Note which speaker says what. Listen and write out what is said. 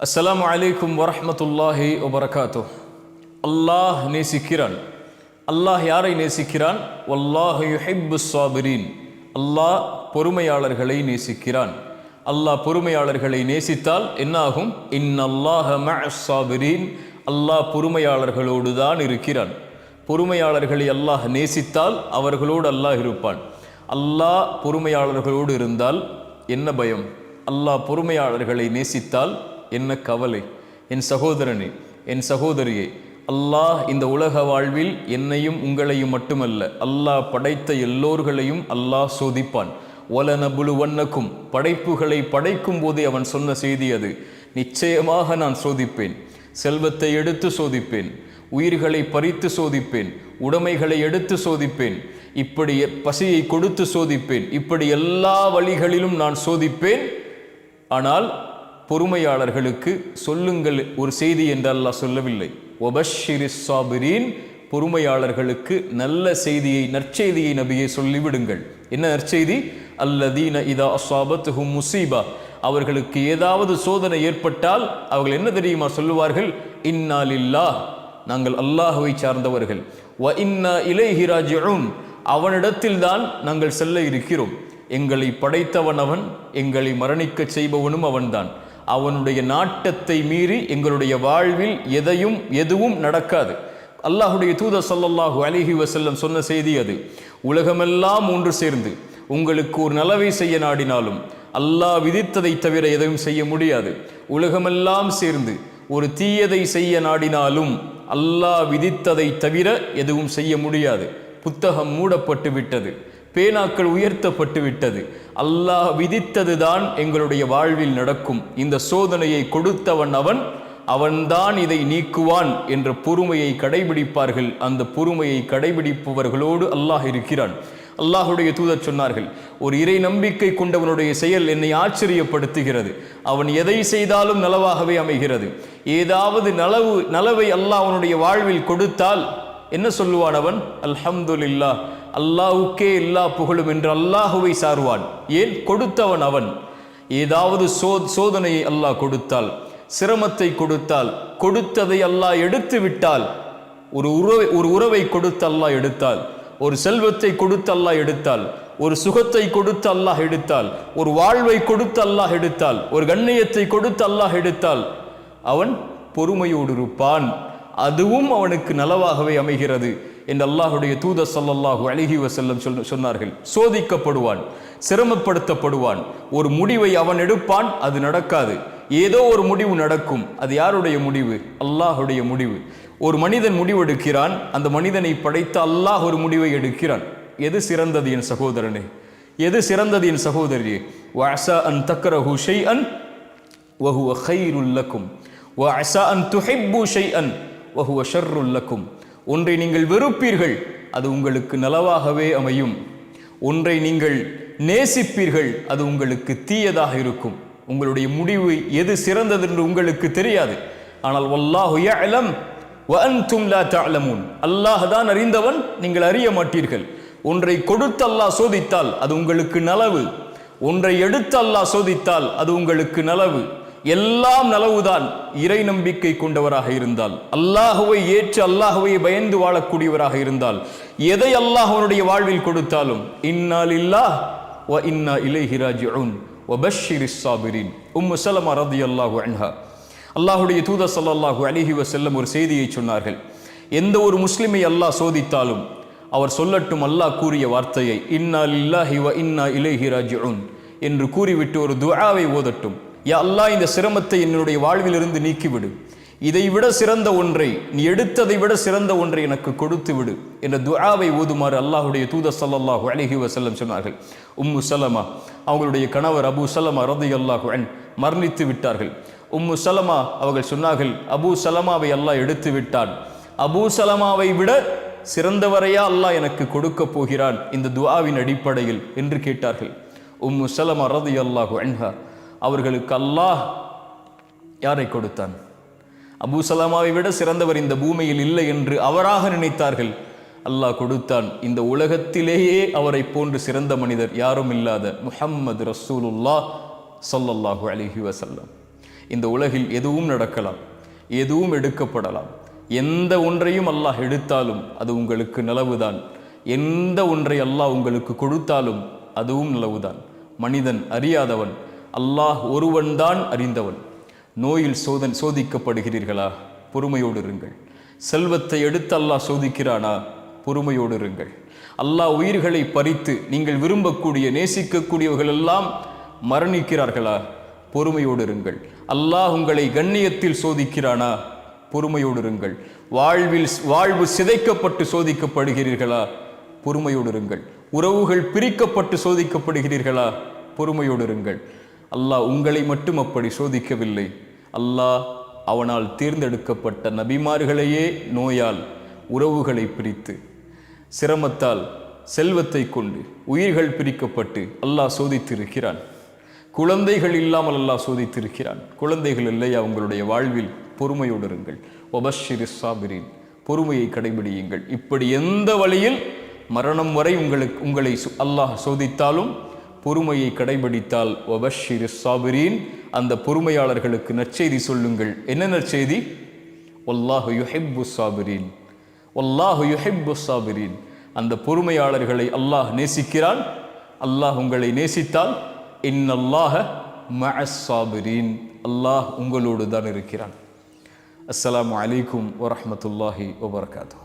Speaker 1: அஸ்ஸலாமு அலைக்கும் வரஹ்மத்துல்லாஹி வபரகாத்துஹ். அல்லாஹ் நேசிக்கிறான். அல்லாஹ் யாரை நேசிக்கிறான்? வல்லாஹு யுஹிப்புஸ் ஸாபிரீன். அல்லாஹ் பொறுமையாளர்களை நேசிக்கிறான். அல்லாஹ் பொறுமையாளர்களை நேசித்தால் என்னாகும்? இன்னல்லாஹ மஅஸ் ஸாபிரீன். அல்லாஹ் பொறுமையாளர்களோடு தான் இருக்கிறான். பொறுமையாளர்களை அல்லாஹ் நேசித்தால் அவர்களோடு அல்லாஹ் இருப்பான். அல்லாஹ் பொறுமையாளர்களோடு இருந்தால் என்ன பயம்? அல்லாஹ் பொறுமையாளர்களை நேசித்தால் என்ன கவலை? என் சகோதரனே, என் சகோதரியே, அல்லாஹ் இந்த உலக வாழ்வில் என்னையும் உங்களையும் மட்டுமல்ல, அல்லாஹ் படைத்த எல்லோர்களையும் அல்லாஹ் சோதிப்பான். வலனபுலுவன்னக்கும், படைப்புகளை படைக்கும் போதே அவன் சொன்ன செய்தி அது. நிச்சயமாக நான் சோதிப்பேன். செல்வத்தை எடுத்து சோதிப்பேன், உயிர்களை பறித்து சோதிப்பேன், உடைமைகளை எடுத்து சோதிப்பேன், இப்படி பசியை கொடுத்து சோதிப்பேன், இப்படி எல்லா வழிகளிலும் நான் சோதிப்பேன். ஆனால் பொறுமையாளர்களுக்கு சொல்லுங்கள் ஒரு செய்தி என்று அல்லாஹ் சொல்லவில்லை. வபஷ்ஷிரிஸ் ஸாபிரீன், பொறுமையாளர்களுக்கு நல்ல செய்தியை, நற்செய்தியை நபியை சொல்லிவிடுங்கள். என்ன நற்செய்தி? அல்லதீன இதா அஸாபத்துஹும் முஸீபா, அவர்களுக்கு ஏதாவது சோதனை ஏற்பட்டால் அவர்கள் என்ன தெரியுமா சொல்லுவார்கள்? இன்னா லில்லாஹ், நாங்கள் அல்லாஹ்வை சார்ந்தவர்கள். வ இன்னா இலைஹி ராஜிஊன், அவனிடத்தில் தான் நாங்கள் செல்ல இருக்கிறோம். எங்களை படைத்தவன் அவன், எங்களை மரணிக்க செய்பவனும் அவன்தான். அவனுடைய நாட்டத்தை மீறி எங்களுடைய வாழ்வில் எதுவும் நடக்காது. அல்லாஹுடைய தூதர் ஸல்லல்லாஹு அலைஹி வஸல்லம் சொன்ன செய்தி அது. உலகமெல்லாம் ஒன்று சேர்ந்து உங்களுக்கு ஒரு நலவை செய்ய நாடினாலும் அல்லாஹ் விதித்ததை தவிர எதையும் செய்ய முடியாது. உலகமெல்லாம் சேர்ந்து ஒரு தீயதை செய்ய நாடினாலும் அல்லாஹ் விதித்ததை தவிர எதுவும் செய்ய முடியாது. புத்தகம் மூடப்பட்டு விட்டது, பேனாக்கள் உயர்த்தப்பட்டு விட்டது. அல்லாஹ் விதித்தது தான் எங்களுடைய வாழ்வில் நடக்கும். இந்த சோதனையை கொடுத்தவன் அவன்தான் இதை நீக்குவான் என்ற பொறுமையை கடைபிடிப்பார்கள். அந்த பொறுமையை கடைபிடிப்பவர்களோடு அல்லாஹ் இருக்கிறான். அல்லாஹுடைய தூதர் சொன்னார்கள், ஒரு இறை நம்பிக்கை கொண்டவனுடைய செயல் என்னை ஆச்சரியப்படுத்துகிறது. அவன் எதை செய்தாலும் நலவாகவே அமைகிறது. ஏதாவது நலவை அல்லாஹ் அவனுடைய வாழ்வில் கொடுத்தால் என்ன சொல்லுவான் அவன்? அல்ஹம்துலில்லாஹ், அல்லாஹுக்கே எல்லா புகழும் என்று அல்லாஹுவை சார்வான். ஏன்? கொடுத்தவன் அவன். ஏதாவது சோதனையை அல்லாஹ் கொடுத்தால், சிரமத்தை கொடுத்தால், கொடுத்ததை அல்லாஹ் எடுத்து விட்டால், ஒரு உறவை கொடுத்து அல்லாஹ் எடுத்தால், ஒரு செல்வத்தை கொடுத்து அல்லாஹ் எடுத்தால், ஒரு சுகத்தை கொடுத்து அல்லாஹ் எடுத்தால், ஒரு வாழ்வை கொடுத்து அல்லாஹ் எடுத்தால், ஒரு கண்ணியத்தை கொடுத்து அல்லாஹ் எடுத்தால் அவன் பொறுமையோடு இருப்பான். அதுவும் அவனுக்கு நலவாகவே அமைகிறது என்று அல்லாஹுடைய தூதர் ஸல்லல்லாஹு அலைஹி வஸல்லம் சொன்னார்கள். சோதிக்கப்படுவான், சிரமப்படுத்தப்படுவான், ஒரு முடிவை அவன் எடுப்பான், அது நடக்காது. ஏதோ ஒரு முடிவு நடக்கும். அது யாருடைய முடிவு? அல்லாஹுடைய முடிவு. ஒரு மனிதன் முடிவெடுக்கிறான், அந்த மனிதனை படைத்த அல்லாஹ் ஒரு முடிவை எடுக்கிறான். எது சிறந்தது என் சகோதரனே? எது சிறந்தது என் சகோதரியே? வஅஸா அன் தக்ரஹு ஷைஅன் வஹுவ கைருல் லக்கும் வஅஸா அன் துஹிப்பு ஷைஅன் வஹுவ ஷர்ருல் லக்கும். ஒன்றை நீங்கள் வெறுப்பீர்கள், அது உங்களுக்கு நலவாகவே அமையும். ஒன்றை நீங்கள் நேசிப்பீர்கள், அது உங்களுக்கு தீயதாக இருக்கும். உங்களுடைய முடிவு எது சிறந்தது என்று உங்களுக்கு தெரியாது. ஆனால் வல்லாஹு யஅலம் வ அன்தும் லா தஅலமூன், அல்லாஹ் தான் அறிந்தவன், நீங்கள் அறிய மாட்டீர்கள். ஒன்றை கொடுத்து அல்லாஹ் சோதித்தால் அது உங்களுக்கு நலவு. ஒன்றை எடுத்து அல்லாஹ் சோதித்தால் அது உங்களுக்கு நலவு. எல்லாம் நலவுதான் இறை நம்பிக்கை கொண்டவராக இருந்தால், அல்லாஹுவை ஏற்று அல்லாஹுவை பயந்து வாழக்கூடியவராக இருந்தால். எதை அல்லாஹ் அவனுடைய வாழ்வில் கொடுத்தாலும் இன்னா லில்லாஹ் வ இன்னா இலைஹி ராஜிஊன் வபஷ்ஷிரிஸ் ஸாபிரீன். உம்மு ஸலமா ரலியல்லாஹு அன்ஹா, அல்லாஹுடைய தூதர் ஸல்லல்லாஹு அலைஹி வஸல்லம் ஒரு செய்தியை சொன்னார்கள். எந்த ஒரு முஸ்லிமை அல்லாஹ் சோதித்தாலும் அவர் சொல்லட்டும் அல்லாஹ் கூறிய வார்த்தையை, இன்னா லில்லாஹி வ இன்னா இலைஹி ராஜிஊன் என்று கூறிவிட்டு ஒரு துஆவை ஓதட்டும். யா அல்லாஹ், இந்த சிரமத்தை என்னுடைய வாழ்விலிருந்து நீக்கிவிடு. இதை விட சிறந்த ஒன்றை, நீ எடுத்ததை விட சிறந்த ஒன்றை எனக்கு கொடுத்து விடு என்ற துஆவை ஓதுமாறு அல்லாஹுடைய தூதர் ஸல்லல்லாஹு அலைஹி வஸல்லம் சொன்னார்கள். உம்மு ஸலமா, அவங்களுடைய கணவர் அபூ ஸலமா ரலியல்லாஹு அன்ஹு மரணித்து விட்டார்கள். உம்மு ஸலமா அவர்கள் சொன்னார்கள், அபூ ஸலமாவை அல்லாஹ் எடுத்து விட்டான். அபூ ஸலமாவை விட சிறந்தவரையா அல்லாஹ் எனக்கு கொடுக்க போகிறான் இந்த துஆவின் அடிப்படையில் என்று கேட்டார்கள். உம்மு ஸலமா ரலியல்லாஹு அன்ஹா அவர்களுக்கு அல்லாஹ் யாரை கொடுத்தான்? அபூ ஸலமாவை விட சிறந்தவர் இந்த பூமியில் இல்லை என்று அவராக நினைத்தார்கள். அல்லாஹ் கொடுத்தான். இந்த உலகத்திலேயே அவரை போன்று சிறந்த மனிதர் யாரும் இல்லாத முஹம்மது ரசூலுல்லாஹ் ஸல்லல்லாஹு அலைஹி வஸல்லம். இந்த உலகில் எதுவும் நடக்கலாம், எதுவும் எடுக்கப்படலாம். எந்த ஒன்றையும் அல்லாஹ் எடுத்தாலும் அது உங்களுக்கு நலவுதான். எந்த ஒன்றை அல்லாஹ் உங்களுக்கு கொடுத்தாலும் அதுவும் நலவுதான். மனிதன் அறியாதவன், அல்லாஹ் ஒருவன்தான் அறிந்தவன். நோயில் சோதிக்கப்படுகிறீர்களா? பொறுமையோடு இருங்கள். செல்வத்தை எடுத்து அல்லாஹ் சோதிக்கிறானா? பொறுமையோடு இருங்கள். அல்லாஹ் உயிர்களை பறித்து நீங்கள் விரும்பக்கூடிய நேசிக்கக்கூடியவர்கள் எல்லாம் மரணிக்கிறார்களா? பொறுமையோடு இருங்கள். அல்லாஹ் உங்களை கண்ணியத்தில் சோதிக்கிறானா? பொறுமையோடு இருங்கள். வாழ்வு சிதைக்கப்பட்டு சோதிக்கப்படுகிறீர்களா? பொறுமையோடு இருங்கள். உறவுகள் பிரிக்கப்பட்டு சோதிக்கப்படுகிறீர்களா? பொறுமையோடு இருங்கள். அல்லாஹ் உங்களை மட்டும் அப்படி சோதிக்கவில்லை. அல்லாஹ் அவனால் தேர்ந்தெடுக்கப்பட்ட நபிமார்களையே நோயால், உறவுகளை பிரித்து, சிரமத்தால், செல்வத்தை கொண்டு உயிர்கள் பிரிக்கப்பட்டு அல்லாஹ் சோதித்திருக்கிறான். குழந்தைகள் இல்லாமல் அல்லாஹ் சோதித்திருக்கிறான். குழந்தைகள் இல்லையா உங்களுடைய வாழ்வில்? பொறுமையோடு இருங்கள். வபஷ்ஷிரி ஸாபிரீன், பொறுமையை கடைபிடியுங்கள். இப்படி எந்த வழியில் மரணம் வரை உங்களை அல்லாஹ் சோதித்தாலும் பொறுமையை கடைபிடித்தால் வபஷ்ஷிரி ஸாபிரீன், அந்த பொறுமையாளர்களுக்கு நற்செய்தி சொல்லுங்கள். என்ன நற்செய்தி? வல்லாஹு யுஹிப்பு ஸாபிரீன், வல்லாஹு யுஹிப்பு ஸாபிரீன். அந்த பொறுமையாளர்களை அல்லாஹ் நேசிக்கிறான். அல்லாஹ் உங்களை நேசித்தால் இன்னல்லாஹ மஅஸ் ஸாபிரீன், அல்லாஹ் உங்களோடு தான் இருக்கிறான். அஸ்ஸலாமு அலைக்கும் வரஹ்மத்துல்லாஹி வபரகாத்துஹு.